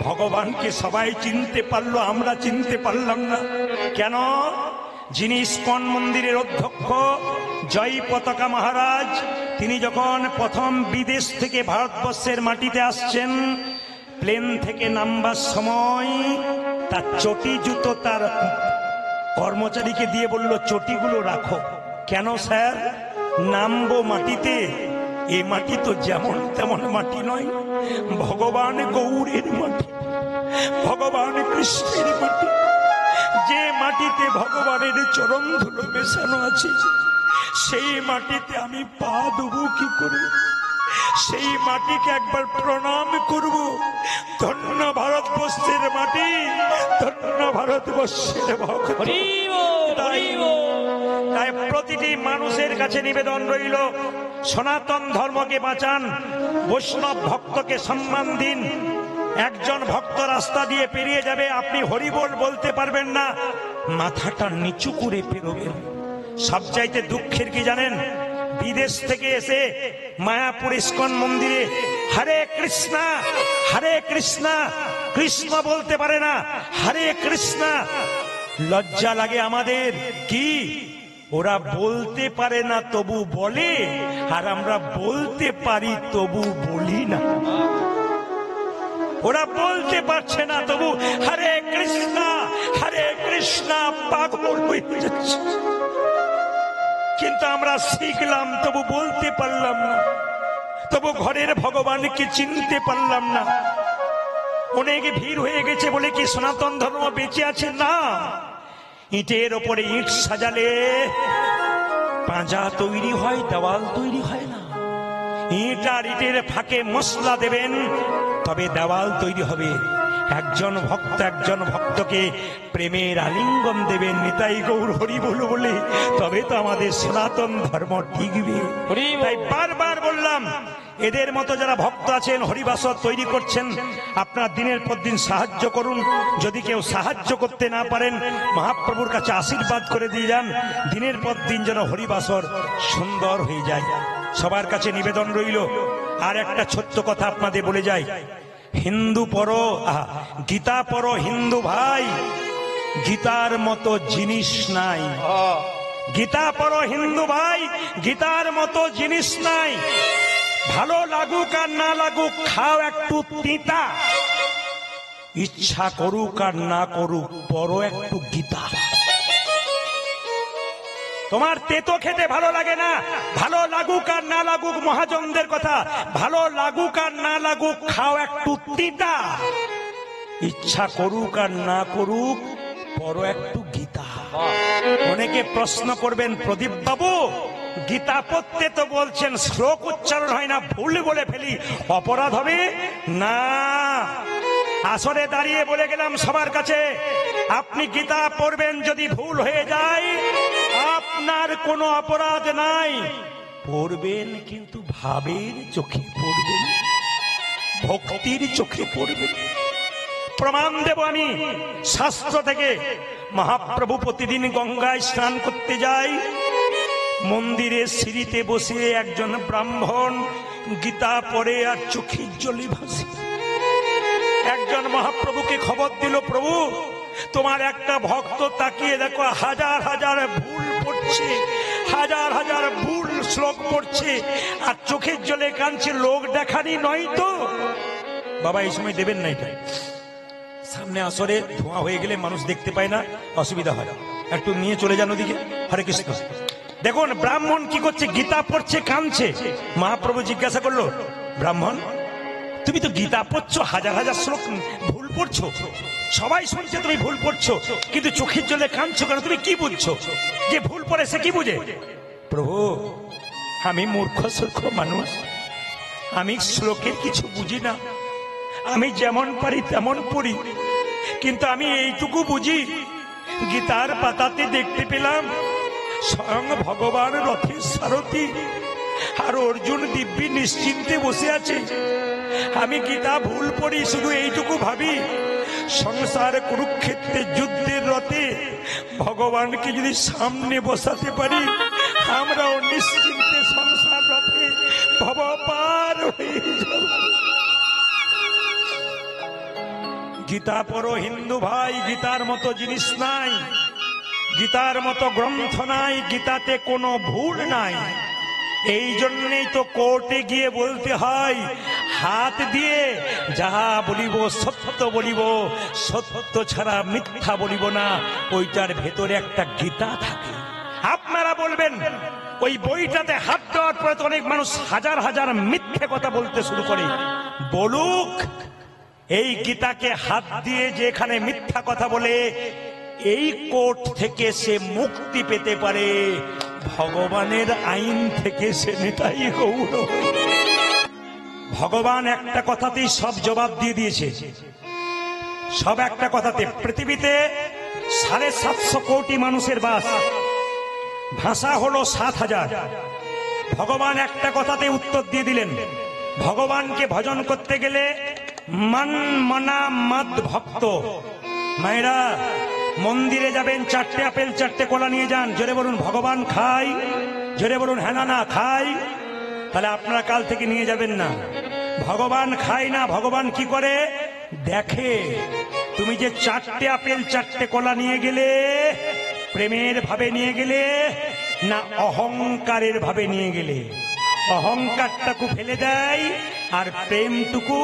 ভগবানকে সবাই চিনতে পারলো, আমরা চিনতে পারলাম না কেন? যিনি ইস্কন মন্দিরের অধ্যক্ষ জয় পতাকা মহারাজ, তিনি যখন প্রথম বিদেশ থেকে ভারতবর্ষের মাটিতে আসছেন, প্লেন থেকে নামবার সময় তার চটি জুতো তার কর্মচারীকে দিয়ে বলল, চটিগুলো রাখো। কেন স্যার? নামবো মাটিতে, এই মাটি তো যেমন তেমন মাটি নয়, ভগবান গৌরের মাটি, ভগবান কৃষ্ণের মাটি। যে মাটিতে ভগবানের চরণ ধুলো মেশানো আছে, সেই মাটিতে আমি পা দেবো কি করে? সেই মাটিকে একবার প্রণাম করব। ধন্য ভারতবর্ষের মাটি, ধন্য ভারতবর্ষের ভক্ত। তাই প্রতিটি মানুষের কাছে নিবেদন রইল, সনাতন ধর্মকে বাঁচান, বৈষ্ণব ভক্তকে সম্মান দিন। একজন ভক্ত রাস্তা দিয়ে পেরিয়ে যাবে, আপনি হরিবোল বলতে পারবেন না, মাথাটা নিচু করে পেরোবেন। সবচাইতে দুঃখের কি জানেন? বিদেশ থেকে এসে মায়াপুর ইস্কন মন্দিরে হরে কৃষ্ণা হরে কৃষ্ণা, কৃষ্ণ বলতে পারে না, হরে কৃষ্ণা। লজ্জা লাগে আমাদের। কি ওরা বলতে পারে না তবু বলে, আর আমরা বলতে পারি তবু বলি না। ওরা বলতে পারছে না তবু হরে কৃষ্ণা পাগল হয়ে যাচ্ছে। কিন্তু আমরা শিখলাম তবু বলতে পারলাম না, তবু ঘরের ভগবানকে চিনতে পারলাম না। অনেক ভিড় হয়ে গেছে বলে কি সনাতন ধর্ম বেঁচে আছে? না। ইটের ওপরে ইট সাজালে পাঁজা তৈরি হয়, দেওয়াল তৈরি হয় না। ইট আর ইটের ফাঁকে মশলা দেবেন, তবে দেওয়াল তৈরি হবে। একজন ভক্তকে প্রেমের আলিঙ্গন দেবেন, নিতাই গৌর হরি বল বলে, তবে তো আমাদের সনাতন ধর্ম টিকবে। তাই বারবার বললাম, এদের মতো যারা ভক্ত আছেন, হরিবাসর তৈরি করছেন, আপনার দিনের পর দিন সাহায্য করুন। যদি কেউ সাহায্য করতে না পারেন, মহাপ্রভুর কাছে আশীর্বাদ করে দিয়ে যান, দিনের পর দিন যেন হরিবাসর সুন্দর হয়ে যায়। সবার কাছে নিবেদন রইল। আর একটা ছোট্ট কথা আপনাদের বলে যাই, হিন্দু পড়ো, গীতা পড়ো হিন্দু ভাই, গীতার মতো জিনিস নাই। গীতা পড়ো হিন্দু ভাই, গীতার মতো জিনিস নাই। ভালো লাগুক আর না লাগুক, খাও একটু তিতা, ইচ্ছা করুক আর না করুক, পড়ো একটু গীতা। তোমার তেতো খেতে ভালো লাগে না, ভালো লাগুক আর না লাগুক, মহাজনদের কথা, ভালো লাগুক আর না লাগুক, খাও একটু তিতা, ইচ্ছা করুক আর না করুক, পড়ো একটু গীতা। অনেকে প্রশ্ন করবেন, প্রদীপ বাবু গীতা পড়তে তো বলছেন, শ্লোক উচ্চারণ হয় না, ভুল বলে ফেলি, অপরাধ হবে না? আসরে দাঁড়িয়ে বলে গেলাম সবার কাছে, আপনি গীতা পড়বেন, যদি ভুল হয়ে যায় আপনার কোনো অপরাধ নাই। পড়বেন কিন্তু ভাবের চোখে পড়বেন, ভক্তির চোখে পড়বেন। প্রমাণ দেব আমি শাস্ত্র থেকে। মহাপ্রভু প্রতিদিন গঙ্গায় স্নান করতে যায়, মন্দিরে সিঁড়িতে বসে একজন ব্রাহ্মণ গীতা পড়ে আর চোখের জলে ভাসে। একজন মহাপ্রভুকে খবর দিল, প্রভু তোমার একটা ভক্ত তাকিয়ে দেখো, হাজার হাজার ভুল পড়ছে, হাজার হাজার ভুল শ্লোক পড়ছে আর চোখের জলে কাঁদছে, লোক দেখানি নয় তো? বাবা এই সময় দেবেন না, এটা সামনে আসরে ধোঁয়া হয়ে গেলে মানুষ দেখতে পায় না, অসুবিধা হয়, একটু নিয়ে চলে যান ওদিকে। হরে কৃষ্ণ। দেখুন ব্রাহ্মণ কি করছে, গীতা পড়ছে, কাঁদছে। মহাপ্রভু জিজ্ঞাসা করলো, ব্রাহ্মণ তুমি তো গীতা পড়ছো, হাজার হাজার শ্লোক ভুল পড়ছো, সবাই শুনছে তুমি ভুল পড়ছো, কিন্তু চোখের জলে কাঁদছো কেন? তুমি কি বুঝছো? যে ভুল পড়ে সে কি বুঝে? প্রভু আমি মূর্খ সূর্খ মানুষ, আমি শ্লোকের কিছু বুঝি না, আমি যেমন পারি তেমন পড়ি, কিন্তু আমি এইটুকু বুঝি, গীতার পাতাতে দেখতে পেলাম স্বয়ং ভগবান রথের সারথি আর অর্জুন দিব্যি নিশ্চিন্তে বসে আছে। আমি গীতা ভুল পড়ি, শুধু এইটুকু ভাবি, সংসার কুরুক্ষেত্রের যুদ্ধের রথে ভগবানকে যদি সামনে বসাতে পারি, আমরাও নিশ্চিন্তে সংসার রথে ভব পার হয়ে যাব। গীতা পড়ো হিন্দু ভাই, গীতার মতো জিনিস নাই, গীতার মতো গ্রন্থ নাই, গীতাতে কোনো ভুল নাই। এই জন্যই তো কোর্টে গিয়ে বলতে হয় হাত দিয়ে যাহা বলিব সত্য বলিব, সত্য ছাড়া মিথ্যা বলিব না। ওইটার ভেতরে একটা গীতা থাকে। আপনারা বলবেন ওই বইটাতে হাত দেওয়ার পরে তো অনেক মানুষ হাজার হাজার মিথ্যে কথা বলতে শুরু করে। বলুক, এই গীতাকে হাত দিয়ে যেখানে মিথ্যা কথা বলে এই কোর্ট থেকে সে মুক্তি পেতে পারে, ভগবানের আইন থেকে সে নিতাই গৌর। ভগবান একটা কথাতেই সব জবাব দিয়ে দিয়েছে, সব একটা কথাতে। পৃথিবীতে 750 কোটি মানুষের বাস, ভাষা হলো 7000। ভগবান একটা কথাতে উত্তর দিয়ে দিলেন। ভগবানকে ভজন করতে গেলে মন মনা মদ ভক্ত। মায়েরা মন্দিরে যাবেন, 4টে আপেল 4টে কলা নিয়ে যান, জোরে বলুন ভগবান খাই, জোরে বলুন হ্যাঁ না খাই। তাহলে আপনারা কাল থেকে নিয়ে যাবেন না। ভগবান খায় না, ভগবান কি করে দেখে। তুমি যে 4টে আপেল 4টে কলা নিয়ে গেলে, প্রেমের ভাবে নিয়ে গেলে না অহংকারের ভাবে নিয়ে গেলে। অহংকারটাকে ফেলে দেয় আর প্রেমটুকু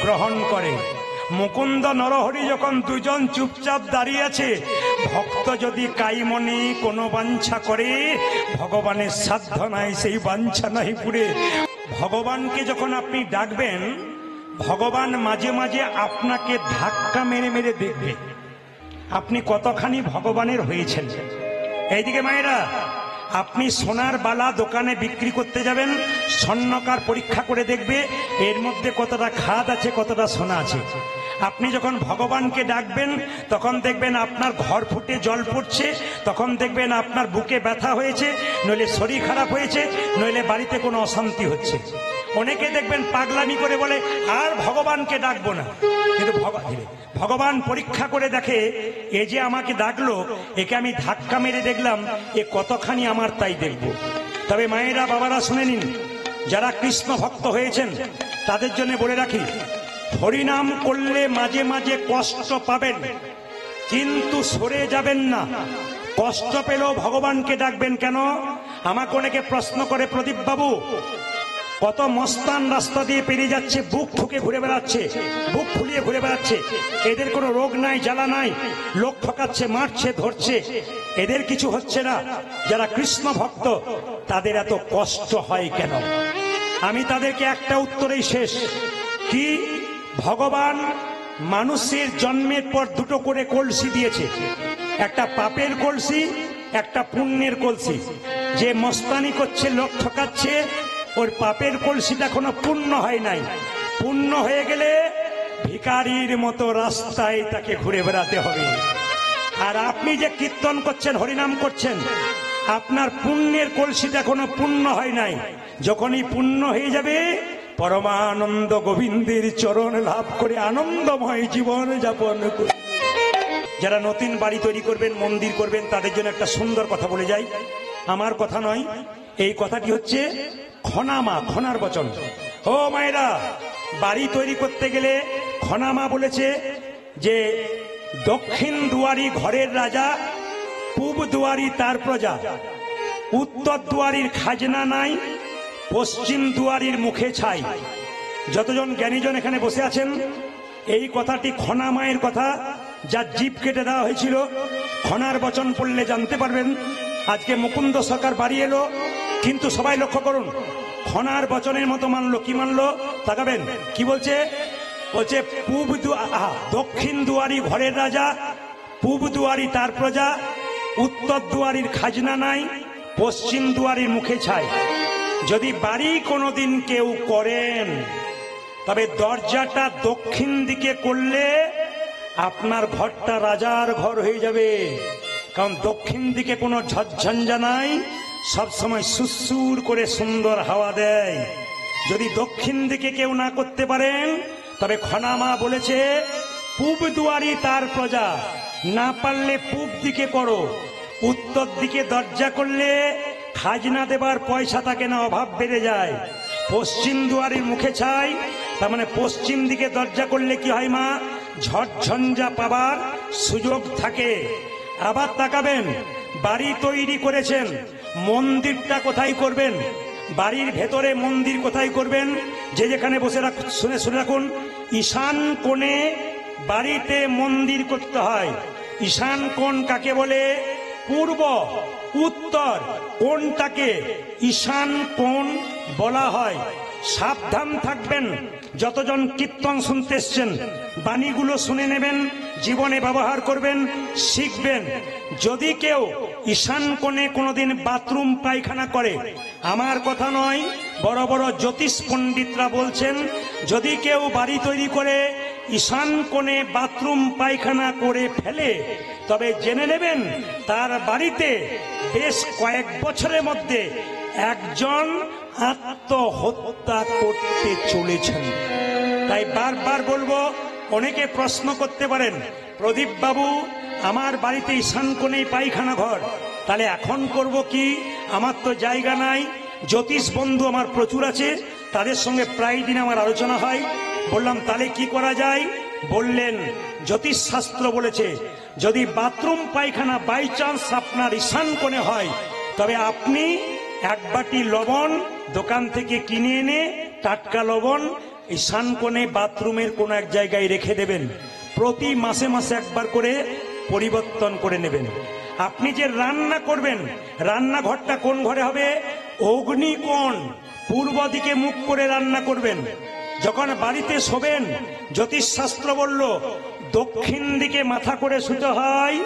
গ্রহণ করে। মুকুন্দ নরহরি যখন দুজন চুপচাপ দাঁড়িয়ে আছে, ভক্ত যদি কাইমনে কোনো বাঞ্ছা করে, ভগবানের সাধ্য নাই সেই বাঞ্ছা নাই পুরে। ভগবানকে যখন আপনি ডাকবেন, ভগবান মাঝে মাঝে আপনাকে ধাক্কা মেরে মেরে দেখবে আপনি কতখানি ভগবানের হয়েছেন। এইদিকে মায়েরা, আপনি সোনার বালা দোকানে বিক্রি করতে যাবেন, স্বর্ণকার পরীক্ষা করে দেখবে এর মধ্যে কতটা খাদ আছে, কতটা সোনা আছে। আপনি যখন ভগবানকে ডাকবেন তখন দেখবেন আপনার ঘর ফুটে জল পড়ছে, তখন দেখবেন আপনার বুকে ব্যথা হয়েছে, নইলে শরীর খারাপ হয়েছে, নইলে বাড়িতে কোনো অশান্তি হচ্ছে। অনেকে দেখবেন পাগলামি করে বলে আর ভগবানকে ডাকবো না, কিন্তু ভগবান পরীক্ষা করে দেখে এ যে আমাকে ডাকলো, একে আমি ধাক্কা মেরে দেখলাম এ কতখানি আমার, তাই দেখব। তবে মায়েরা বাবারা শুনে নিন, যারা কৃষ্ণ ভক্ত হয়েছেন তাদের জন্য বলে রাখি, হরিনাম করলে মাঝে মাঝে কষ্ট পাবেন, কিন্তু সরে যাবেন না। কষ্ট পেলেও ভগবানকে ডাকবেন কেন? আমাকে অনেকে প্রশ্ন করে, প্রদীপ বাবু কত মস্তান রাস্তা দিয়ে পেরিয়ে যাচ্ছে, বুক ঠুকে ঘুরে বেড়াচ্ছে, বুক ফুলিয়ে ঘুরে বেড়াচ্ছে, এদের কোনো রোগ নাই জ্বালা নাই, লোক ঠকাচ্ছে, মারছে, ধরছে, এদের কিছু হচ্ছে না। যারা কৃষ্ণ ভক্ত তাদের এত কষ্ট হয় কেন? আমি তাদেরকে একটা উত্তরেই শেষ। কি? ভগবান মানুষের জন্মের পর দুটো করে কলসি দিয়েছে, একটা পাপের কলসি, একটা পুণ্যের কলসি। যে মস্তানি করছে, লোক ঠকাচ্ছে, ওর পাপের কলসিটা এখনো পূর্ণ হয় নাই। পূর্ণ হয়ে গেলে ভিখারির মতো রাস্তায় তাকে ঘুরে বেড়াতে হবে। আর আপনি যে কীর্তন করছেন, হরিনাম করছেন, আপনার পুণ্যের কলসিটা এখনো পূর্ণ হয় নাই। যখনই পূর্ণ হয়ে যাবে, পরমানন্দ গোবিন্দের চরণ লাভ করে আনন্দময় জীবন যাপন করে। যারা নতুন বাড়ি তৈরি করবেন, মন্দির করবেন, তাদের জন্য একটা সুন্দর কথা বলে যাই। আমার কথা নয়, এই কথাটি হচ্ছে খনামা, খনার বচন। ও মায়েরা, বাড়ি তৈরি করতে গেলে খনামা বলেছে যে দক্ষিণ দুয়ারি ঘরের রাজা, পূব দুয়ারি তার প্রজা, উত্তর দুয়ারির খাজনা নাই, পশ্চিম দুয়ারির মুখে ছাই। যতজন জ্ঞানীজন এখানে বসে আছেন, এই কথাটি খনা মায়ের কথা, যার জিভ কেটে দেওয়া হয়েছিল। খনার বচন পড়লে জানতে পারবেন। আজকে মুকুন্দ সরকার বাড়ি এলো, কিন্তু সবাই লক্ষ্য করুন, খনার বচনের মতো মানলো। কি মানলো? তাকাবেন কি বলছে। বলছে দক্ষিণ দুয়ারি ঘরের রাজা, পূব দুয়ারি তার প্রজা, উত্তর দুয়ারির খাজনা নাই, পশ্চিম দুয়ারির মুখে ছাই। যদি বাড়ি কোনোদিন কেউ করেন, তবে দরজাটা দক্ষিণ দিকে করলে আপনার ঘরটা রাজার ঘর হয়ে যাবে। কারণ দক্ষিণ দিকে কোনো ঝঞ্ঝা নাই, সবসময় সুসুর করে সুন্দর হাওয়া দেয়। যদি দক্ষিণ দিকে কেউ না করতে পারেন, তবে খনামা বলেছে পূব দুয়ারি তার প্রজা, না পারলে পূব দিকে করো। উত্তর দিকে দরজা করলে খাজনা দেবার পয়সা থাকে না, অভাব বেড়ে যায়। পশ্চিম দুয়ারির মুখে ছাই, তার মানে পশ্চিম দিকে দরজা করলে কি হয় মা? ঝড়ঝঞ্ঝা পাবার সুযোগ থাকে। আবার তাকাবেন, বাড়ি তৈরি করেছেন, মন্দিরটা কোথায় করবেন? বাড়ির ভেতরে মন্দির কোথায় করবেন? যে যেখানে বসে শুনে রাখুন, ঈশান কোণে বাড়িতে মন্দির করতে হয়। ঈশান কোণ কাকে বলে? পূর্ব, উত্তর কোণটাকে ঈশান কোণ বলা হয়। সাবধান থাকবেন, যতজন কীর্তন শুনতে এসছেন বাণীগুলো শুনে নেবেন, জীবনে ব্যবহার করবেন, শিখবেন। যদি কেউ ঈশান কোণে কোনোদিন বাথরুম পায়খানা করে, আমার কথা নয়, বড় বড় জ্যোতিষ পণ্ডিতরা বলছেন, যদি কেউ বাড়ি তৈরি করে ঈশান কোণে বাথরুম পায়খানা করে ফেলে, তবে জেনে নেবেন তার বাড়িতে বেশ কয়েক বছরের মধ্যে একজন আত্মহত্যা করতে চলেছেন। তাই বারবার বলবো, অনেকে প্রশ্ন করতে পারেন, প্রদীপ বাবু আমার বাড়িতে ঈশান কোণেই পায়খানা ঘর, তাহলে এখন করব কি? আমার তো জায়গা নাই। জ্যোতিষ বন্ধু আমার প্রচুর আছে, তাদের সঙ্গে প্রায় দিন আমার আলোচনা হয়। বললাম তাহলে কি করা যায়? বললেন জ্যোতিষ শাস্ত্র বলেছে, যদি বাথরুম পায়খানা বাই চান্স আপনার ঈশান কোণে হয়, তবে আপনি এক বাটি লবণ দোকান থেকে কিনে এনে, টাটকা লবণ, ঈশান কোণে বাথরুমের কোন এক জায়গায় রেখে দেবেন। প্রতি মাসে মাসে একবার করে পরিবর্তন করে নেবেন। আপনি যে রান্না করবেন, রান্নাঘরটা কোন ঘরে হবে? অগ্নিকোণ, পূর্ব দিকে মুখ করে রান্না করবেন। যখন বাড়িতে শোবেন, জ্যোতিষশাস্ত্র বলল দক্ষিণ দিকে মাথা করে শুতে হয়,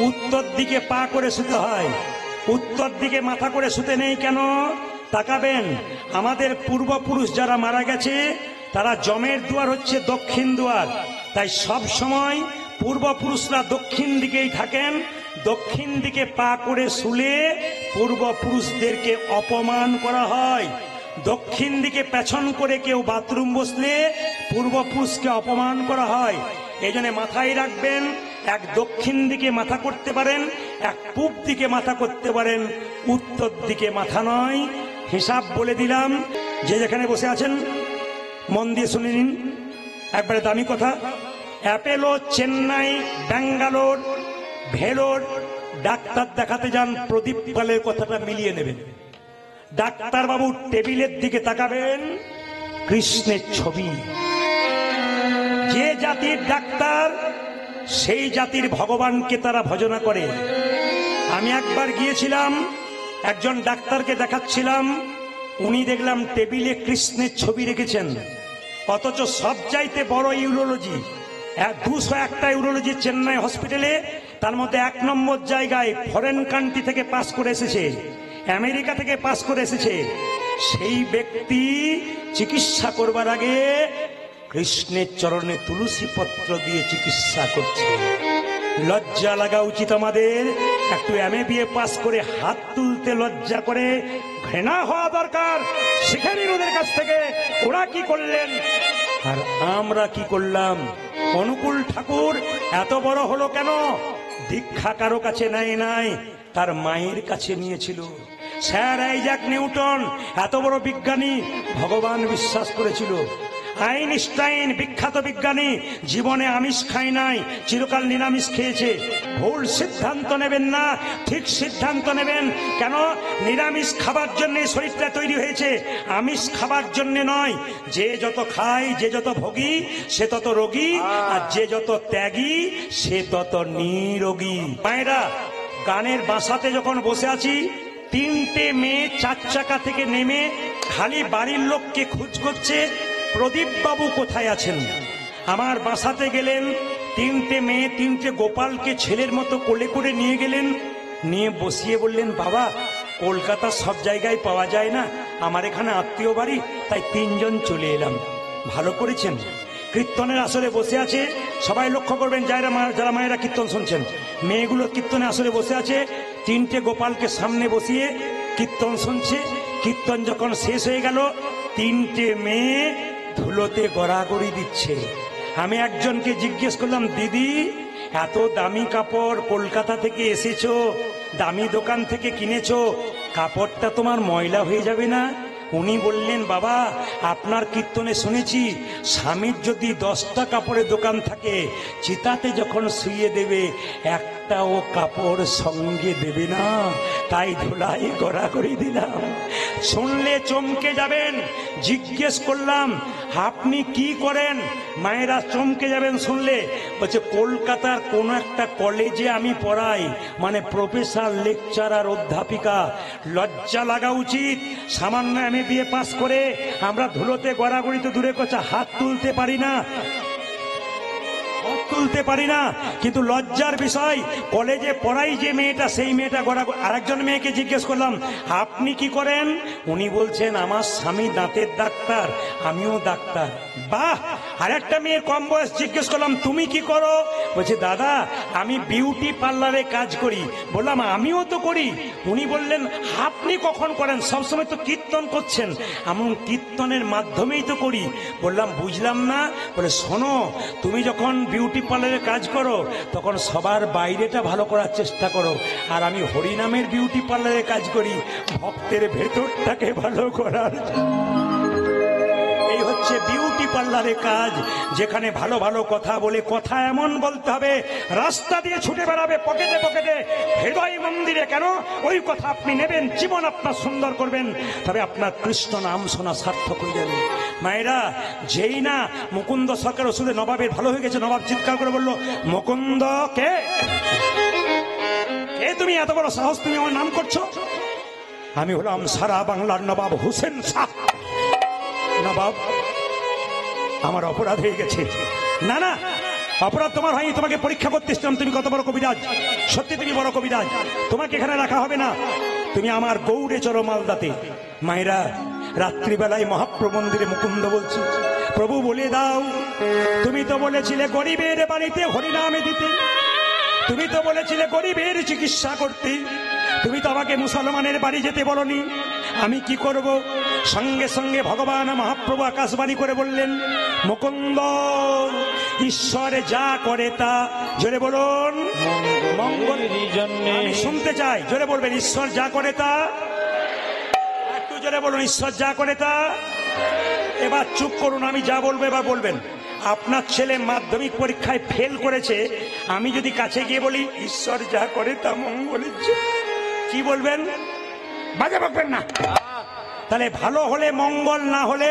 উত্তর দিকে পা করে শুতে হয়। উত্তর দিকে মাথা করে শুতে নেই কেন? তাকাবেন, আমাদের পূর্বপুরুষ যারা মারা গেছে তারা জমের দুয়ার হচ্ছে দক্ষিণ দুয়ার। তাই সব সময় পূর্বপুরুষরা দক্ষিণ দিকেই থাকেন। দক্ষিণ দিকে পা করে শুলে পূর্বপুরুষদেরকে অপমান করা হয়। দক্ষিণ দিকে পেছন করে কেউ বাথরুম বসলে পূর্বপুরুষকে অপমান করা হয়। এই জন্য মাথায় রাখবেন, এক দক্ষিণ দিকে মাথা করতে পারেন, এক পূব দিকে মাথা করতে পারেন, উত্তর দিকে মাথা নয়। হিসাব বলে দিলাম, যে যেখানে বসে আছেন মন দিয়ে শুনে নিন, একবারে দামি কথা। অ্যাপেলো, চেন্নাই, ব্যাঙ্গালোর, ভেলোর ডাক্তার দেখাতে যান, প্রদীপ পালের কথাটা মিলিয়ে নেবেন। ডাক্তারবাবু টেবিলের দিকে তাকাবেন, কৃষ্ণের ছবি। যে জাতির ডাক্তার, সেই জাতির ভগবানকে তারা ভজনা করে। আমি একবার গিয়েছিলাম, একজন ডাক্তারকে দেখাচ্ছিলাম, উনি দেখলাম টেবিলে কৃষ্ণের ছবি রেখেছেন। অথচ সব চাইতে বড় ইউরোলজি, 201টা ইউরোলজি চেন্নাই হসপিটালে, তার মধ্যে 1 নম্বর জায়গায় ফরেন কান্ট্রি থেকে পাস করে এসেছে, আমেরিকা থেকে পাস করে এসেছে। সেই ব্যক্তি চিকিৎসা করবার আগে কৃষ্ণের চরণে তুলসী পত্র দিয়ে চিকিৎসা করছে। লজ্জা লাগা উচিত আমাদের। একটু MA পাস করে হাত তুলতে লজ্জা করে, ঘৃণা হওয়া দরকার। শিখে নিন ওদের কাছ থেকে, ওরা কি করলেন আর আমরা কি করলাম। অনুকূল ঠাকুর এত বড় হলো কেন? দীক্ষা কারো কাছে নাই, তার মায়ের কাছে নিয়েছিল। স্যার আইজাক নিউটন এত বড় বিজ্ঞানী, ভগবান বিশ্বাস করেছিল। আইনস্টাইন বিখ্যাত বিজ্ঞানী, জীবনে আমিষ খায় নাই, চিরকাল নিরামিষ খেয়েছে। ভুল সিদ্ধান্ত নেবেন না, ঠিক সিদ্ধান্ত নেবেন। কেন? নিরামিষ খাবার জন্য শরীরটা তৈরি হয়েছে, আমিষ খাবার জন্য নয়। যে যত খায়, যে যত ভোগী, সে তত রোগী, আর যে যত ত্যাগী, সে তত নিরোগী। মায়েরা, গানের বাসাতে যখন বসে আছি, 3টে মেয়ে 4 চাকা থেকে নেমে খালি বাড়ির লোককে খোঁজ করছে, প্রদীপ বাবু কোথায় আছেন। আমার বাসাতে গেলেন, 3টে মেয়ে 3টে গোপালকে ছেলের মতো কোলে করে নিয়ে গেলেন, নিয়ে বসিয়ে বললেন, বাবা কলকাতার সব জায়গায় পাওয়া যায় না, আমার এখানে আত্মীয় বাড়ি, তাই 3 জন চলে এলাম। ভালো করেছেন। কীর্তনের আসরে বসে আছে, সবাই লক্ষ্য করবেন যারা মায়েরা কীর্তন শুনছেন, মেয়েগুলো কীর্তনের আসরে বসে আছে, 3টে গোপালকে সামনে বসিয়ে কীর্তন শুনছে। কীর্তন যখন শেষ হয়ে গেল, 3টে মেয়ে ধুলোতে গড়াগড়ি দিচ্ছে। আমি একজনকে জিজ্ঞেস করলাম, দিদি এত দামি কাপড় কলকাতা থেকে এসেছো, দামি দোকান থেকে কিনেছো, কাপড়টা তোমার ময়লা হয়ে যাবে না? উনি বললেন, বাবা আপনার কীর্তনে শুনেছি স্বামীর যদি 10টা কাপড়ের দোকান থাকে, চিতাতে যখন শুইয়ে দেবে একটাও কাপড় সঙ্গে দেবে না, তাই ধুলাই গড়া করে দিলাম। শুনলে চমকে যাবেন। জিজ্ঞেস করলাম আপনি কি করেন? মায়েরা চমকে যাবেন শুনলে। বলছে কলকাতার কোন একটা কলেজে আমি পড়াই, মানে প্রফেসর, লেকচারার, অধ্যাপিকা। লজ্জা লাগা উচিত। সামান্য আমি বিএ পাস করে আমরা ধুলোতে গড়াগড়ি তো দূরে কথা, হাত তুলতে পারি না, তুলতে পারি না, কিন্তু লজ্জার বিষয়। কলেজে পড়াই যে মেয়েটা, সেই মেয়েটা গড়াগড়ি। আরেকজন মেয়েকে জিজ্ঞেস করলাম আপনি কি করেন? উনি বলছেন আমার স্বামী দাঁতের ডাক্তার, আমিও ডাক্তার। বাহ! আরেকটা মেয়ের কম বয়স জিজ্ঞেস করলাম তুমি কি করো? বলছে দাদা আমি বিউটি পার্লারে কাজ করি। বললাম আমিও তো করি। উনি বললেন আপনি কখন করেন? সবসময় তো কীর্তন করছেন। এমন কীর্তনের মাধ্যমেই তো করি। বললাম বুঝলাম না। বলে শোনো, তুমি যখন বিউটি পার্লারে কাজ করো তখন সবার বাইরেটা ভালো করার চেষ্টা করো, আর আমি হরিনামের বিউটি পার্লারে কাজ করি ভক্তের ভেতরটাকে ভালো করার। এই হচ্ছে বিউটি পার্লারে কাজ, যেখানে ভালো ভালো কথা বলে, কথা এমন বলতে হবে রাস্তা দিয়ে ছুটে বেড়াবে পকেটে পকেটে, হৃদয় মন্দিরে কেন ওই কথা আপনি নেবেন, জীবন আপনার সুন্দর করবেন, তবে আপনার কৃষ্ণ নাম শোনা সার্থক হয়ে যাবে। মায়েরা, যেই না মুকুন্দ সরকার ওষুধে নবাবের ভালো হয়ে গেছে, নবাব চিৎকার করে বলল মুকুন্দ কে? কে তুমি? এত বড় সাহস, তুমি আমার নাম করছো? আমি হলাম সারা বাংলার নবাব হোসেন শাহ। নবাব, আমার অপরাধ হয়ে গেছে। না না, অপরাধ তোমার হয়নি, তোমাকে পরীক্ষা করতে এসেছিলাম তুমি কত বড় কবিরাজ। সত্যি তুমি বড় কবিরাজ, তোমাকে এখানে রাখা হবে না। তুমি আমার গৌড়ে চলো মালদাতে। মায়েরা, রাত্রিবেলায় মহাপ্রভু মন্দিরে মুকুন্দ বলছি, প্রভু বলে দাও, তুমি তো বলেছিলে গরিবের বাড়িতে হরিনামে দিতে, তুমি তো বলেছিলে গরিবের চিকিৎসা করতে, তুমি তো আমাকে মুসলমানের বাড়ি যেতে বলনি। আমি কি করব? সঙ্গে সঙ্গে ভগবান মহাপ্রভু আকাশবাণী করে বললেন, মুকুন্দ, ঈশ্বর যা করে তা, জোরে বলুন, মঙ্গলের জন্য। আমি শুনতে চাই, জোরে বলবেন, ঈশ্বর যা করে তা। একটু জোরে বলুন, ঈশ্বর যা করে তা। এবার চুপ করুন, আমি যা বলবো এবার বলবেন। আপনার ছেলে মাধ্যমিক পরীক্ষায় ফেল করেছে, আমি যদি কাছে গিয়ে বলি ঈশ্বর যা করে তা মঙ্গলের জন্য, কি বলবেন? বাজে বকবেন না। তাহলে ভালো হলে মঙ্গল, না হলে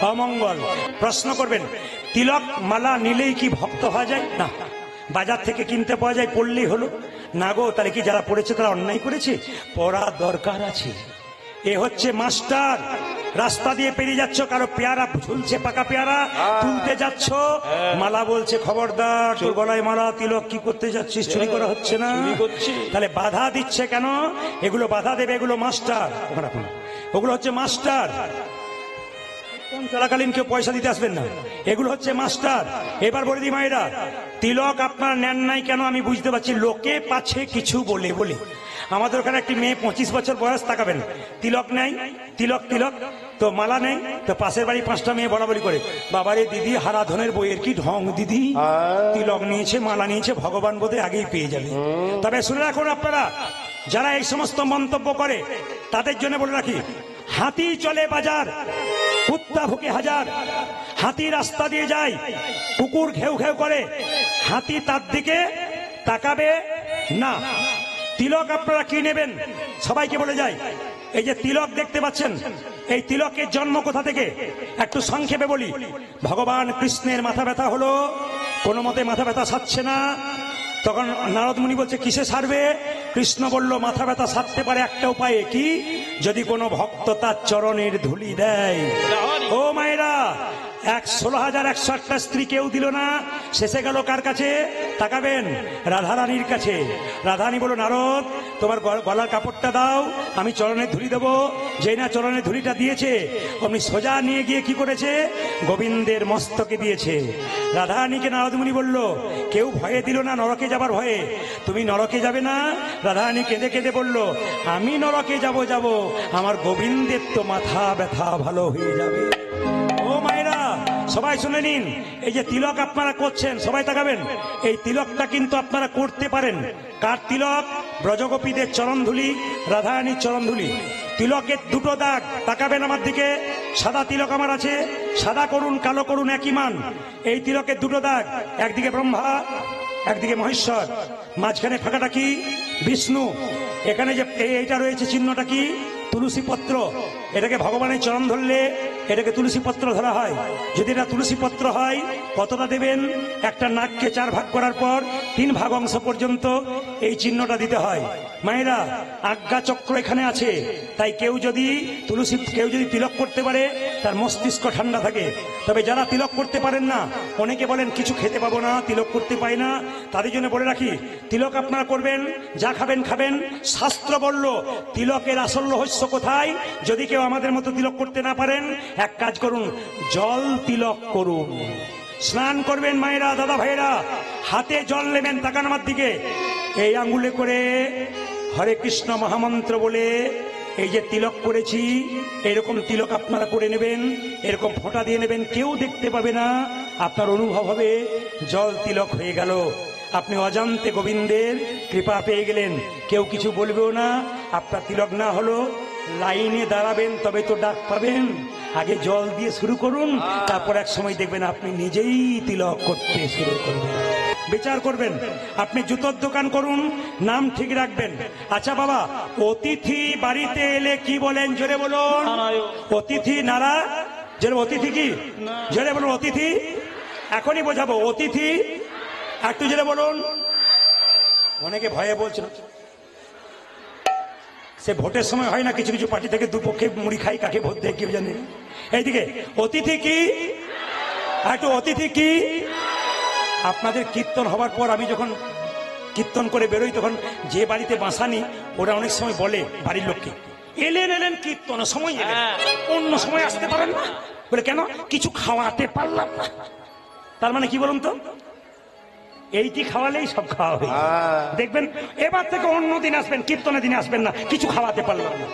অমঙ্গল। প্রশ্ন করবেন, তিলক মালা নিলেই কি ভক্ত হওয়া যায়? না, বাজার থেকে কিনতে পাওয়া যায়, পড়লেই হলো না গো। তাহলে কি যারা পড়েছে তারা অন্যায় করেছে? পড়া দরকার আছে। এ হচ্ছে মাস্টার। রাস্তা দিয়ে পেরিয়ে যাচ্ছ, কারো পেয়ারা ঝুলছে, পাকা পেয়ারা তুলতে যাচ্ছ, মালা বলছে খবরদার তোর গলায় মালা, তিলক কি করতে যাচ্ছিস? চুরি করা হচ্ছে না? তাহলে বাধা দিচ্ছে কেন? এগুলো বাধা দেবে, এগুলো মাস্টার, ওগুলো হচ্ছে মাস্টার। চলাকালীন কেউ পয়সা দিতে আসবেন না, এগুলো হচ্ছে মাস্টার। এবার বলে দিই মায়েরা, তিলক আপনার নেন নাই কেন আমি বুঝতে পারছি, লোকে পাচ্ছে কিছু বলে বলে। আমাদের ওখানে একটি মেয়ে 25 বছর বয়স, তাকাবেন, তিলক নেই, তিলক তিলক তো মালা নেই, তো পাশের বাড়ি 5টা মেয়ে বরাবরি করে, বাবারে দিদি হারাধনের বইয়ের কি ঢং দিদি, তিলক নিয়েছে, মালা নিয়েছে, ভগবান বোধে আগেই পেয়ে যাবে। তবে শুনে রাখুন আপনারা, যারা এই সমস্ত মন্তব্য করে তাদের জন্য বলে রাখি, হাতি চলে বাজার, কুত্তা ভুকে হাজার। হাতি রাস্তা দিয়ে যায়, কুকুর ঘেউ ঘেউ করে, হাতি তার দিকে তাকাবে না। তিলক আপনারা কি নেবেন? সবাইকে বলে যায়, এই যে তিলক দেখতে পাচ্ছেন, এই তিলকের জন্ম কোথা থেকে একটু সংক্ষেপে বলি। ভগবান কৃষ্ণের মাথা ব্যথা হলো, কোনো মতে মাথা ব্যথা সারছে না, তখন নারদ মুনি বলছে কিসে সারবে? কৃষ্ণ বলল মাথা ব্যথা সারতে পারে একটা উপায়ে, কি? যদি কোনো ভক্ত তার চরণের ধুলি দেয়। ও মায়েরা, 16,108টা স্ত্রী কেউ দিল না, শেষে গেল কার কাছে? তাকাবেন, রাধারানীর কাছে। রাধারানী বলল, নারদ তোমার গলার কাপড়টা দাও, আমি চরণের ধুলি দেবো। যেই না চরণের ধুলিটা দিয়েছে, অমনি সোজা নিয়ে গিয়ে কি করেছে? গোবিন্দের মস্তকে দিয়েছে। রাধারানীকে নারদ মুনি বলল, কেউ ভয়ে দিল না নরকে যাবার ভয়ে, তুমি নরকে যাবে না? রাধারানী কেঁদে কেঁদে বলল, আমি নরকে যাব, আমার গোবিন্দের তো মাথা ব্যথা ভালো হয়ে যাবে। ও মায়েরা, সবাই শুনে নিন, এই যে তিলক আপনারা করছেন, সবাই তাকাবেন, এই তিলকটা কিন্তু আপনারা করতে পারেন। কার তিলক? ব্রজগোপীদের চরণধুলি, রাধারানীর চরণধুলি। তিলকের দুটো দাগ, তাকাবেন আমার দিকে, সাদা তিলক আমার আছে, সাদা করুন কালো করুন একই মান। এই তিলকের দুটো দাগ, একদিকে ব্রহ্মা একদিকে মহেশ্বর, মাঝখানে ফাঁকাটা কি? বিষ্ণু। এখানে যে এইটা রয়েছে চিহ্নটা কি? তুলসী পত্র। এটাকে ভগবানের চরণ ধরলে এটাকে তুলসী পত্র ধরা হয়। যদি এটা তুলসী পত্র হয় কতটা দেবেন? একটা নাককে 4 ভাগ করার পর 3 ভাগ অংশ পর্যন্ত এই চিহ্নটা দিতে হয়। মায়েরা, আজ্ঞা চক্র এখানে আছে, তাই কেউ যদি তিলক করতে পারে তার মস্তিষ্ক ঠান্ডা থাকে। তবে যারা তিলক করতে পারেন না, অনেকে বলেন কিছু খেতে পাবো না, তিলক করতে পাই না, তাদের জন্য বলে রাখি, তিলক আপনারা করবেন, যা খাবেন খাবেন। শাস্ত্র বলল তিলকের আসল রহস্য কোথায়? যদি কেউ আমাদের মতো তিলক করতে না পারেন, এক কাজ করুন, জল তিলক করুন। স্নান করবেন মায়েরা, দাদা ভাইরা, হাতে জল নেবেন, তাকান আমার দিকে, এই আঙ্গুলে করে হরে কৃষ্ণ মহামন্ত্র বলে এই যে তিলক করেছি, এরকম তিলক আপনারা করে নেবেন, এরকম ফোঁটা দিয়ে নেবেন, কেউ দেখতে পাবে না, আপনার অনুভব হবে জল তিলক হয়ে গেল। আপনি অজান্তে গোবিন্দের কৃপা পেয়ে গেলেন, কেউ কিছু বলবেও না। আপনার তিলক না হলো, লাইনে দাঁড়াবেন তবে তো ডাক পাবেন। আগে জল দিয়ে শুরু করুন, তারপর এক সময় দেখবেন আপনি নিজেই তিলক করতে শুরু করবেন। বিচার করবেন, আপনি জুতোর দোকান করুন, নাম ঠিক রাখবেন। আচ্ছা বাবা, অতিথি বাড়িতে এলে কি বলেন? জোরে বলুন। অতিথি নারা, জোরে অতিথি কি? জোরে বলুন অতিথি। এখনই বোঝাবো অতিথি, একটু জোরে বলুন। অনেকে ভয়ে বলছিল, সে ভোটের সময় হয় না, কিছু কিছু পার্টি থেকে দুপক্ষে মুড়ি খাই, কাকে ভোট দেয় কেউ জানে। এইদিকে অতিথি কি? একটু অতিথি কি? আপনাদের কীর্তন হবার পর আমি যখন কীর্তন করে বেরোই, তখন যে বাড়িতে বাসানি ওরা অনেক সময় বলে বাড়ির লোককে, এলেন কীর্তন সময় এলেন, অন্য সময় আসতে পারেন না। বলে কেন? কিছু খাওয়াতে পারলাম না। তার মানে কি বলুন তো? এইটি খাওয়ালেই সব খাওয়া হয়ে দেখবেন। এবার থেকে অন্য দিন আসবেন, কীর্তনের দিনে আসবেন না, কিছু খাওয়াতে পারলাম না।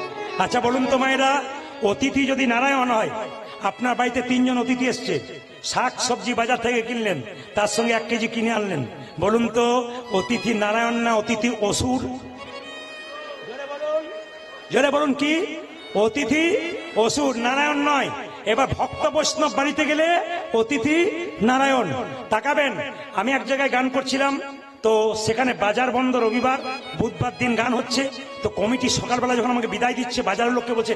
আচ্ছা বলুন তো মায়েরা, অতিথি যদি নারায়ণ হয়, আপনার বাড়িতে 3 জন অতিথি এসছে, শাক সবজি বাজার থেকে কিনলেন, তার সঙ্গে 1 কেজি কিনে আনলেন, বলুন তো অতিথি নারায়ণ না অতিথি অসুর? জোরে বলুন কি? অতিথি অসুর, নারায়ণ নয়। এবার ভক্ত বৈষ্ণব বাড়িতে গেলে অতিথি নারায়ণ। তাকাবেন, আমি এক জায়গায় গান করছিলাম, তো সেখানে বাজার বন্ধ, রবিবার বুধবার দিন গান হচ্ছে। তো কমিটি সকালবেলা যখন আমাকে বিদায় দিচ্ছে, বাজারের লোককে বলছে,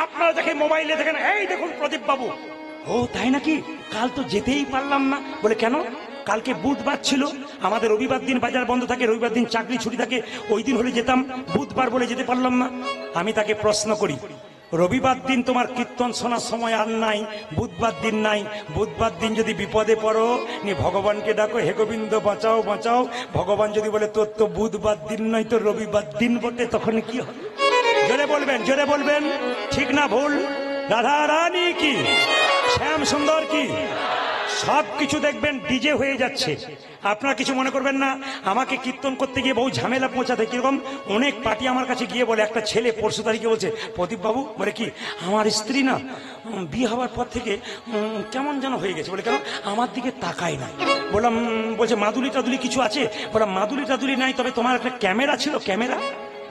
আপনারা দেখে মোবাইলে দেখেন, এই দেখুন প্রদীপ বাবু। ও তাই নাকি? কাল তো যেতেই পারলাম না। বলে কেন? কালকে বুধবার ছিল, আমাদের রবিবার দিন বাজার বন্ধ থাকে, রবিবার দিন চাকরি ছুটি থাকে, ওই দিন হলে যেতাম, বুধবার বলে যেতে পারলাম না। আমি তাকে প্রশ্ন করি, রবিবার দিন তোমার কীর্তন শোনার সময় আর নাই, বুধবার দিন নাই, বুধবার দিন যদি বিপদে পড়ো নি ভগবানকে ডাকো, হে গোবিন্দ বাঁচাও বাঁচাও, ভগবান যদি বলে তোর তো বুধবার দিন নয়, তো রবিবার দিন বটে, তখন কি হবে? জোরে বলবেন, জোরে বলবেন, ঠিক না ভুল? রাধা রানী কি, শ্যাম সুন্দর কি, সবকিছু দেখবেন ডিজে হয়ে যাচ্ছে। আপনারা কিছু মনে করবেন না, আমাকে কীর্তন করতে গিয়ে বহু ঝামেলা পৌঁছাতে, কিরকম অনেক পার্টি আমার কাছে গিয়ে বলে, একটা ছেলে পরশু তারিখে বলছে, প্রদীপ বাবু, বলে কি, আমার স্ত্রী না বিয়ে হওয়ার পর থেকে কেমন যেন হয়ে গেছে। বলে কেন? আমার দিকে তাকায় না। বললাম, বলছে মাদুলি টাদুলি কিছু আছে? বললাম মাদুলি টাদুলি নাই, তবে তোমার একটা ক্যামেরা ছিল। ক্যামেরা?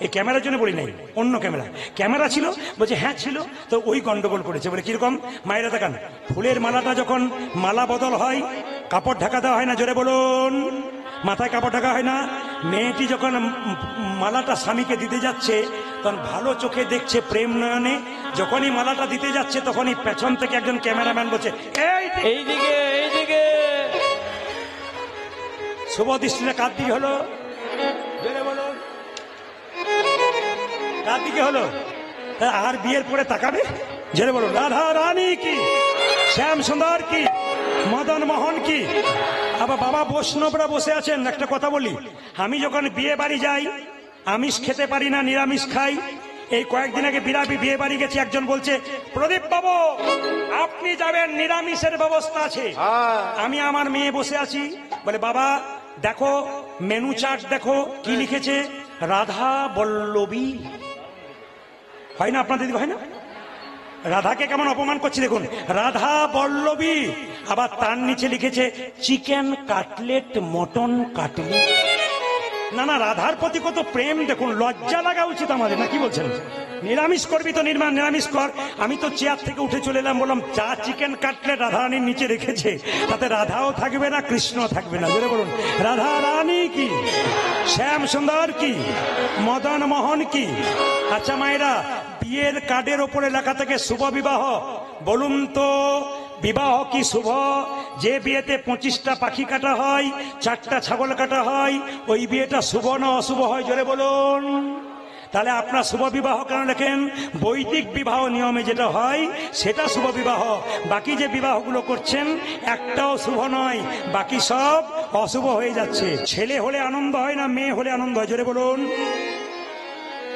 এই ক্যামেরার জন্য বলি নাই, অন্য ক্যামেরা ছিল। বলছে হ্যাঁ ছিল। তো ওই গন্ডগোল করেছে। বলে কিরকম? মায়েরা দেখান, ফুলের মালাটা যখন মালা বদল হয়, কাপড় ঢাকা দেওয়া হয় না? জোরে বলুন। মাথায় কাপড় ঢাকা হয় না? মেয়েটি যখন মালাটা স্বামীকে দিতে যাচ্ছে, তখন ভালো চোখে দেখছে প্রেম নয়নে, যখনই মালাটা দিতে যাচ্ছে তখনই পেছন থেকে একজন ক্যামেরাম্যান বলছে, এইদিকে এইদিকে। শুভ দৃষ্টিটা কার দিকে হলো? জোরে বলুন, কার দিকে হলো? আর বিয়ের পরে তাকাবে? জোরে বলুন, রাধা রানী কি, শ্যাম সুন্দর কি, মদন মোহন কি। আবার বাবা বৈষ্ণবরা বসে আছেন। একটা কথা বলি, আমি যখন বিয়ে বাড়ি যাই, আমিষ খেতে পারি না, নিরামিষ খাই। এই কয়েকদিন আগে বিয়ে বাড়ি গেছি, একজন বলছে, প্রদীপ বাবু আপনি যাবেন, নিরামিষের ব্যবস্থা আছে। আমি আমার মেয়ে বসে আছি, বলে বাবা দেখো মেনু চার্ট দেখো, কি লিখেছে, রাধা বল্লভী। হয় না আপনাদের দিকে? হয় না? রাধাকে কেমন অপমান করছে দেখুন, রাধা বল্লভী। আবার তার নিচে লিখেছে চিকেন কাটলেট, মটন কাটলেট। না না, রাধার প্রতি কত প্রেম দেখুন, লজ্জা লাগা উচিত আমাদের, না কি বলছেন? নিরামিষ করবি তো নিরামিষ কর। আমি তো চেয়ার থেকে উঠে চলে এলাম, বললাম চা চিকেন কাটলেট রাধারানীর নিচে রেখেছে, তাতে রাধাও থাকবে না কৃষ্ণ থাকবে না। জোরে বলুন রাধা রানী কি, শ্যাম সুন্দর কি, মদন মোহন কি। আচ্ছা মায়েরা, বিয়ের কার্ডের ওপরে লেখা থাকে শুভ বিবাহ, বলুন তো বিবাহ কি শুভ? যে বিয়েতে 25টা পাখি কাটা হয়, 4টা ছাগল কাটা হয়, ওই বিয়েটা শুভ না অশুভ হয়? জোরে বলুন। তাহলে আপনার শুভ বিবাহ কেন লেখেন? বৈদিক বিবাহ নিয়মে যেটা হয় সেটা শুভ বিবাহ। বাকি যে বিবাহগুলো করছেন একটাও শুভ নয়, বাকি সব অশুভ হয়ে যাচ্ছে। ছেলে হলে আনন্দ হয় না মেয়ে হলে আনন্দ হয়? জোরে বলুন।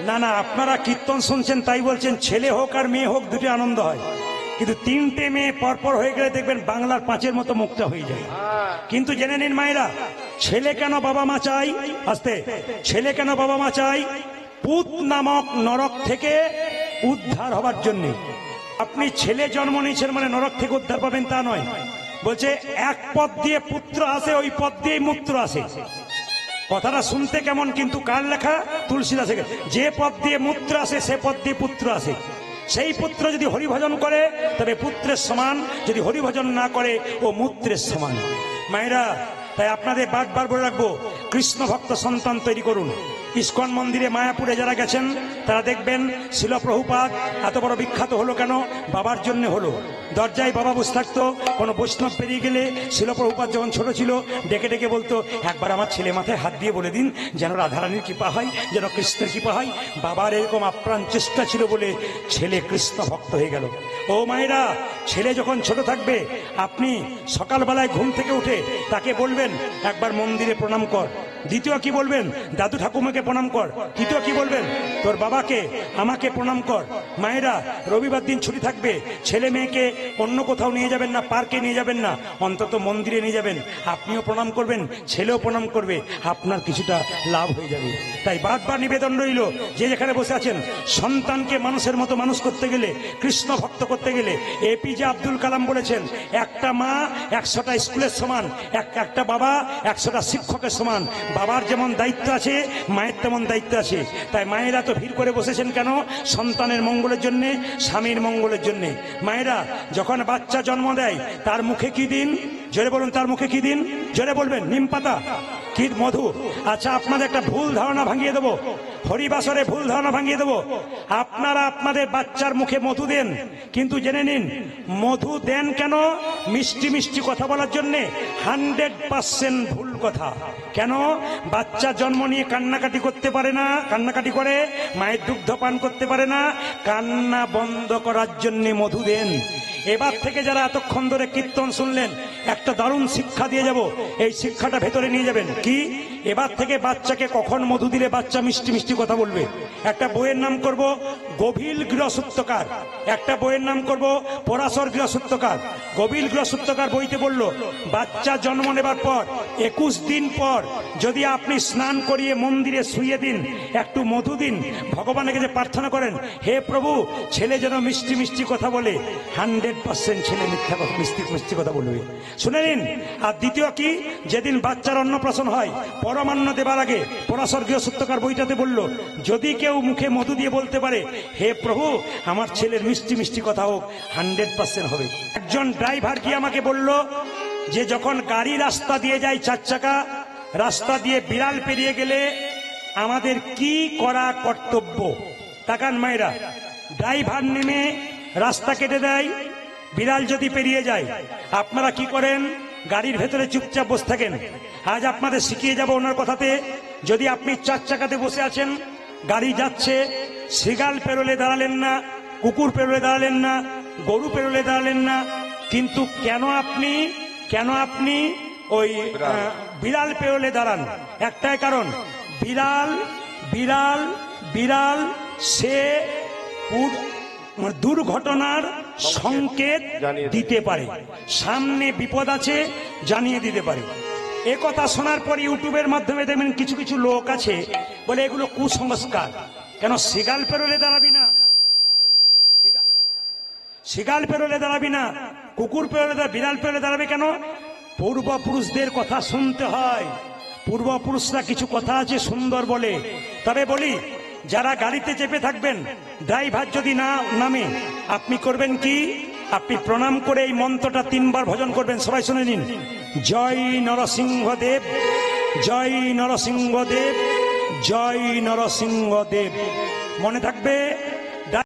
না না, আপনারা কীর্তন শুনছেন তাই বলছেন, ছেলে হোক আর মেয়ে হোক দুটো আনন্দ হয়, কিন্তু 3টে মেয়ে পরপর হয়ে গেলে দেখবেন বাংলার 5-এর মতো মুখটা হয়ে যায়। কিন্তু জেনে নিন মায়েরা, ছেলে কেন বাবা মা চাই? আস্তে, ছেলে কেন বাবা মা চাই? পুত নামক নরক থেকে উদ্ধার হবার জন্য। আপনি ছেলে জন্ম নিয়েছেন মানে নরক থেকে উদ্ধার পাবেন তা নয়। বলছে এক পথ দিয়ে পুত্র আসে, ওই পথ দিয়েই মূত্র আসে। কথাটা শুনতে কেমন, কিন্তু কার লেখা? তুলসীদাসের। যে পথ দিয়ে মূত্র আসে সে পথ দিয়ে পুত্র আসে। সেই পুত্র যদি হরিভজন করে তবে পুত্রের সমান, যদি হরিভজন না করে ও মূত্রের সমান। মায়েরা, তাই আপনাদের বারবার বলে রাখবো, কৃষ্ণ ভক্ত সন্তান তৈরি করুন। ইস্কন মন্দিরে মায়াপুরে যারা গেছেন তারা দেখবেন শিল প্রভুপাদ এত বড় বিখ্যাত হলো কেন? বাবার জন্য হলো। দরজায় বাবা বসে থাকতো, কোনো বৈষ্ণব পেরিয়ে গেলে শিল প্রভুপাদ যখন ছোট ছিল ডেকে ডেকে বলতো, একবার আমার ছেলে মাথায় হাত দিয়ে বলে দিন যেন রাধারানীর কৃপা হয়, যেন কৃষ্ণের কৃপা হয়। বাবার এরকম আপ্রাণ চেষ্টা ছিল বলে ছেলে কৃষ্ণ ভক্ত হয়ে গেল। ও মায়েরা, ছেলে যখন ছোট থাকবে আপনি সকালবেলায় ঘুম থেকে উঠে তাকে বলবেন একবার মন্দিরে প্রণাম কর। দ্বিতীয় কি বলবেন? দাদু ঠাকুমাকে প্রণাম কর। তৃতীয় কি বলবেন? তোর বাবাকে আমাকে প্রণাম কর। মায়েরা, রবিবার দিন ছুটি থাকবে, ছেলে মেয়েকে অন্য কোথাও নিয়ে যাবেন না, পার্কে নিয়ে যাবেন না, অন্তত মন্দিরে নিয়ে যাবেন। আপনিও প্রণাম করবেন, ছেলেও প্রণাম করবে, আপনার কিছুটা লাভ হয়ে যাবে। তাই বারবার নিবেদন রইল, যে যেখানে বসে আছেন, সন্তানকে মানুষের মতো মানুষ করতে গেলে, কৃষ্ণ ভক্ত করতে গেলে, এপিজে আব্দুল কালাম বলেছেন, একটা মা 100টা স্কুলের সমান, একটা বাবা 100টা শিক্ষকের সমান। বাবার যেমন দায়িত্ব আছে মায়ের তেমন দায়িত্ব আছে। তাই মায়েরা তো ভিড় করে বসেছেন কেন? সন্তানের মঙ্গলের জন্য, স্বামীর মঙ্গলের জন্য। মায়েরা যখন বাচ্চা জন্ম দেয় তার মুখে কি দিন? জোরে বলুন, তার মুখে কি দিন? জোরে বলবেন। নিম পাতা কি? মধু। আচ্ছা, আপনাদের একটা ভুল ধারণা ভাঙিয়ে দেবো, হরিবাসরে ভুল ধারণা ভাঙিয়ে দেবো। আপনারা আপনাদের বাচ্চার মুখে মধু দেন, কিন্তু জেনে নিন মধু দেন কেন? মিষ্টি মিষ্টি কথা বলার জন্যে। 100% ভুল কথা। কেন? বাচ্চা জন্ম নিয়ে কান্নাকাটি করতে পারে না, কান্নাকাটি করে, মায়ের দুগ্ধ পান করতে পারে না, কান্না বন্ধ করার জন্য মধু দেন। এবার থেকে যারা এতক্ষণ ধরে কীর্তন শুনলেন, একটা দারুণ শিক্ষা দিয়ে যাব, এই শিক্ষাটা ভেতরে নিয়ে যাবেন। কি? এবার থেকে বাচ্চাকে কখন মধু দিলে বাচ্চা মিষ্টি মিষ্টি কথা বলবে। একটা বইয়ের নাম করব গভীর গৃহসূত্রকার, একটা বইয়ের নাম করব পরাশর গৃহসূত্রকার। গভীর গৃহসূত্রকার বইতে বলল, বাচ্চা জন্ম নেবার পর 21 দিন পর যদি আপনি স্নান করিয়ে মন্দিরে শুইয়ে দিন, একটু মধু দিন, ভগবানের কাছে প্রার্থনা করেন, হে প্রভু ছেলে যেন মিষ্টি মিষ্টি কথা বলে, 100% ছেলে মিথ্যা কথা মিষ্টি মিষ্টি কথা বলবে। শুনে নিন। আর দ্বিতীয় কি? যেদিন বাচ্চার অন্নপ্রাশন হয় পরমান্ন দেবার আগে পরাশর গৃহসূত্রকার বইটাতে বলল, যদি কেউ মুখে মধু দিয়ে বলতে পারে, হে প্রভু আমার ছেলের মিষ্টি মিষ্টি কথা হোক, 100% হবে। একজন ড্রাইভার কি আমাকে বলল যে যখন গাড়ি রাস্তা দিয়ে যায় 4 চাকা, রাস্তা দিয়ে বিড়াল পেরিয়ে গেলে আমাদের কি করা কর্তব্য? তাকান মায়েরা, ড্রাইভার নেমে রাস্তা কেটে দেয়, বিড়াল যদি পেরিয়ে যায় আপনারা কি করেন? গাড়ির ভেতরে চুপচাপ বসে থাকেন। আজ আপনাদের শিখিয়ে যাব ওনার কথাতে। যদি আপনি 4 চাকাতে বসে আছেন, গাড়ি যাচ্ছে, শিগাল পেরোলে দাঁড়ালেন না, কুকুর পেরোলে দাঁড়ালেন না, গরু পেরোলে দাঁড়ালেন না, কিন্তু কেন আপনি ওই বিড়াল পেরোলে দাঁড়ান? একটাই কারণ, বিড়াল বিড়াল বিড়াল সে দুর্ঘটনার সংকেত দিতে পারে, সামনে বিপদ আছে জানিয়ে দিতে পারে। এ কথা শোনার পর ইউটিউবের মাধ্যমে দেখবেন কিছু কিছু লোক আছে বলে এগুলো কুসংস্কার। কেন? শিগাল পেরোলে দাঁড়াবি না, শিগাল পেরোলে দাঁড়াবি না, কুকুর পেরোলে বিড়াল পেরোলে দাঁড়াবে কেন? পূর্বপুরুষদের কথা শুনতে হয়। পূর্বপুরুষরা কিছু কথা আছে সুন্দর বলে। তবে বলি, যারা গাড়িতে চেপে থাকবেন, ড্রাইভার যদি না নামে, আপনি করবেন কি? আপনি প্রণাম করে এই মন্ত্রটা 3 বার ভজন করবেন। সবাই শুনে নিন। জয় নরসিংহদেব, জয় নরসিংহদেব, জয় নরসিংহদেব। মনে থাকবে।